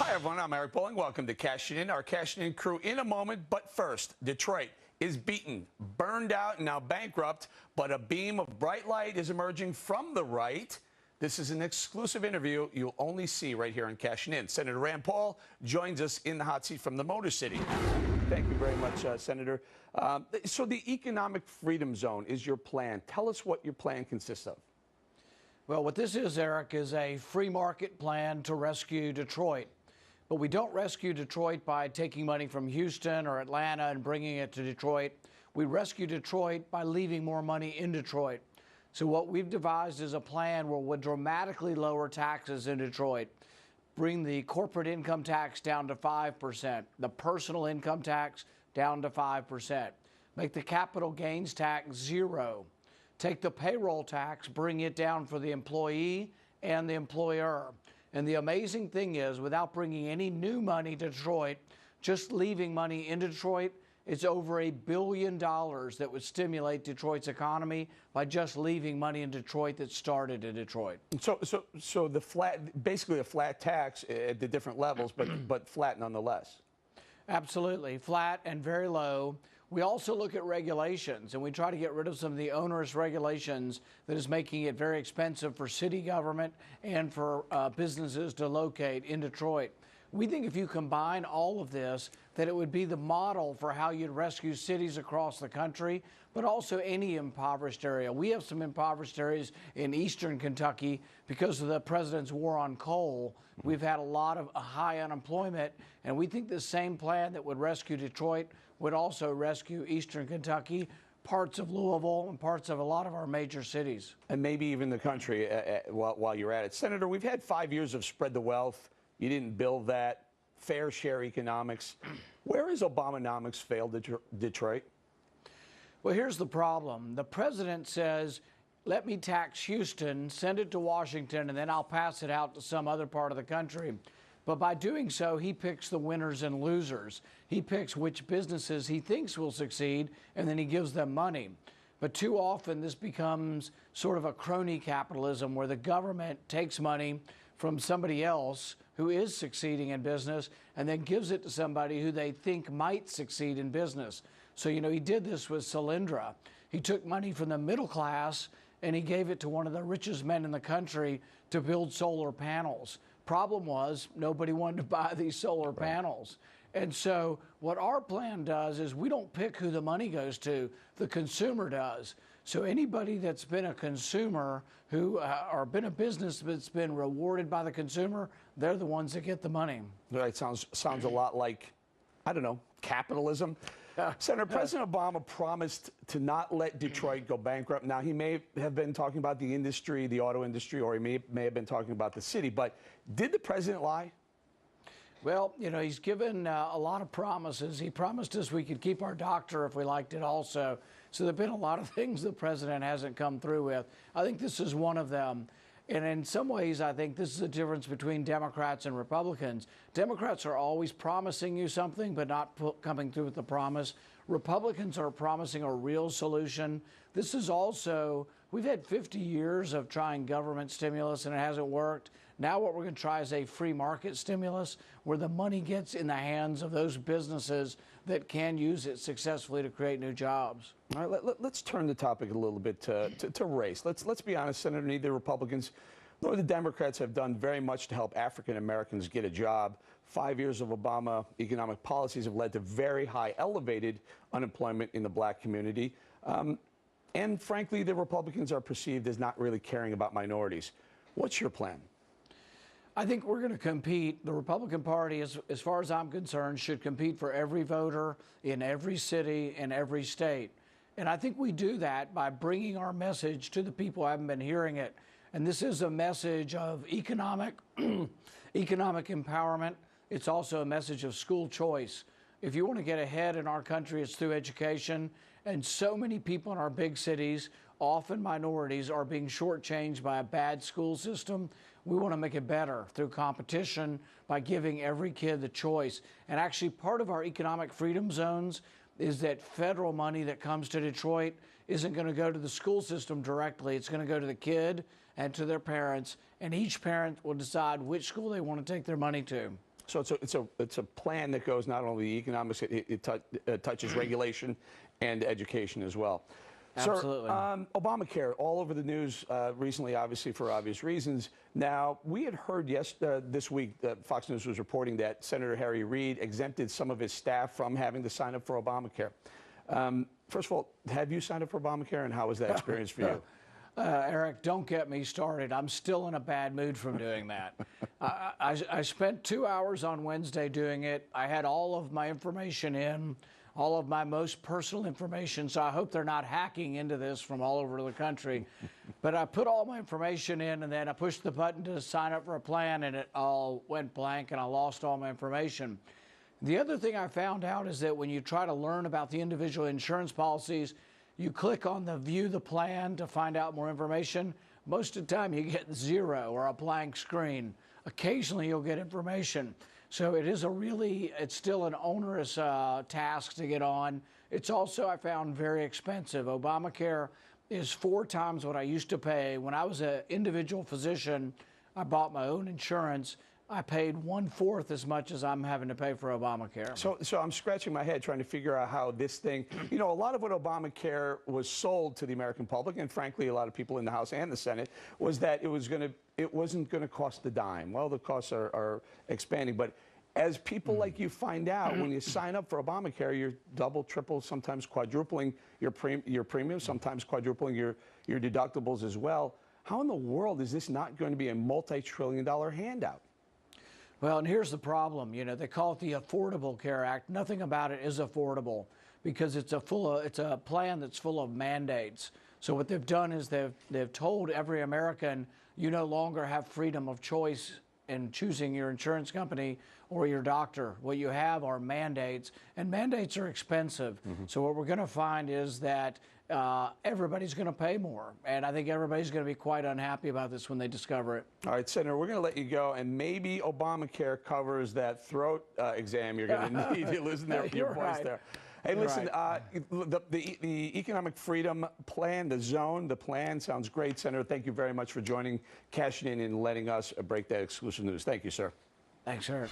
Hi, everyone. I'm Eric Bolling. Welcome to Cashing In. Our Cashing In crew in a moment. But first, Detroit is beaten, burned out, and now bankrupt. But a beam of bright light is emerging from the right. This is an exclusive interview you'll only see right here on Cashing In. Senator Rand Paul joins us in the hot seat from the Motor City. Thank you very much, Senator. So the Economic Freedom Zone is your plan. Tell us what your plan consists of. Well, what this is, Eric, is a free market plan to rescue Detroit. But we don't rescue Detroit by taking money from Houston or Atlanta and bringing it to Detroit. We rescue Detroit by leaving more money in Detroit. So what we've devised is a plan where we'll dramatically lower taxes in Detroit, bring the corporate income tax down to 5%, the personal income tax down to 5%, make the capital gains tax 0, take the payroll tax, bring it down for the employee and the employer. And the amazing thing is, without bringing any new money to Detroit, just leaving money in Detroit, it's over $1 billion that would stimulate Detroit's economy by just leaving money in Detroit that started in Detroit. So the flat, basically a flat tax at the different levels, but flat nonetheless. Absolutely, flat and very low. We also look at regulations, and we try to get rid of some of the onerous regulations that is making it very expensive for city government and for businesses to locate in Detroit. We think if you combine all of this, that it would be the model for how you'd rescue cities across the country, but also any impoverished area. We have some impoverished areas in eastern Kentucky because of the president's war on coal. We've had a lot of high unemployment, and we think the same plan that would rescue Detroit would also rescue eastern Kentucky, parts of Louisville, and parts of a lot of our major cities. And maybe even the country while you're at it. Senator, we've had 5 years of spread the wealth. You didn't build that. Fair share economics. Where has Obamonomics failed Detroit? Well, here's the problem. The president says, let me tax Houston, send it to Washington, and then I'll pass it out to some other part of the country. But by doing so, he picks the winners and losers. He picks which businesses he thinks will succeed, and then he gives them money. But too often, this becomes sort of a crony capitalism where the government takes money from somebody else who is succeeding in business and then gives it to somebody who they think might succeed in business. So, you know, he did this with Solyndra. He took money from the middle class and he gave it to one of the richest men in the country to build solar panels. Problem was, nobody wanted to buy these solar panels. And so what our plan does is we don't pick who the money goes to, the consumer does. So anybody that's been a consumer who or been a business that's been rewarded by the consumer, they're the ones that get the money. Right, sounds a lot like, I don't know, capitalism. Senator, President Obama promised to not let Detroit go bankrupt. Now, he may have been talking about the industry, the auto industry, or he may have been talking about the city. But did the president lie? Well, you know, he's given a lot of promises. He promised us we could keep our doctor if we liked it also. So there have been a lot of things the president hasn't come through with. I think this is one of them. And in some ways, I think this is the difference between Democrats and Republicans. Democrats are always promising you something, but not coming through with the promise. Republicans are promising a real solution. This is also, we've had 50 years of trying government stimulus and it hasn't worked. Now what we're going to try is a free market stimulus where the money gets in the hands of those businesses that can use it successfully to create new jobs. All right, let's turn the topic a little bit to race. Let's be honest, Senator, neither Republicans nor the Democrats have done very much to help African Americans get a job. 5 years of Obama economic policies have led to very high, elevated unemployment in the black community. And frankly, the Republicans are perceived as not really caring about minorities. What's your plan? I think we're going to compete. The Republican Party, as far as I'm concerned, should compete for every voter in every city and every state. And I think we do that by bringing our message to the people who haven't been hearing it. And this is a message of economic empowerment. It's also a message of school choice. If you want to get ahead in our country, it's through education. And so many people in our big cities, often minorities, are being shortchanged by a bad school system. We want to make it better through competition by giving every kid the choice. And actually, part of our economic freedom zones is that federal money that comes to Detroit isn't going to go to the school system directly. It's going to go to the kid and to their parents, and each parent will decide which school they want to take their money to. So it's a plan that goes not only the economics, it touches regulation and education as well. Absolutely. Sir, Obamacare, all over the news recently, obviously for obvious reasons. Now, we had heard this week, Fox News was reporting that Senator Harry Reid exempted some of his staff from having to sign up for Obamacare. First of all, have you signed up for Obamacare, and how was that experience for you? Eric, don't get me started. I'm still in a bad mood from doing that. I spent 2 hours on Wednesday doing it. I had all of my information in, all of my most personal information, so I hope they're not hacking into this from all over the country. But I put all my information in, and then I pushed the button to sign up for a plan, and it all went blank, and I lost all my information. The other thing I found out is that when you try to learn about the individual insurance policies, you click on the view the plan to find out more information. Most of the time you get 0 or a blank screen. Occasionally you'll get information. So it's still an onerous task to get on. It's also, I found, very expensive. Obamacare is 4 times what I used to pay. When I was an individual physician, I bought my own insurance. I paid 1/4 as much as I'm having to pay for Obamacare. So I'm scratching my head trying to figure out how this thing, a lot of what Obamacare was sold to the American public, and frankly, a lot of people in the House and the Senate, was that it wasn't going to cost a dime. Well, the costs are expanding, but as people like you find out, when you sign up for Obamacare, you're double, triple, sometimes quadrupling your premiums, sometimes quadrupling your deductibles as well. How in the world is this not going to be a multi-trillion-dollar handout? Well, and here's the problem. They call it the Affordable Care Act. Nothing about it is affordable because it's a plan that's full of mandates. So what they've done is they've told every American, you no longer have freedom of choice in choosing your insurance company or your doctor. What you have are mandates, and mandates are expensive. So what we're going to find is that everybody's going to pay more, and I think everybody's going to be quite unhappy about this when they discover it. All right, Senator, we're going to let you go, and maybe Obamacare covers that throat exam you're going to need. You're losing your voice right. there. Hey, listen, the Economic Freedom Plan, the plan sounds great. Senator, thank you very much for joining, cashing in, and letting us break that exclusive news. Thank you, sir. Thanks, Eric.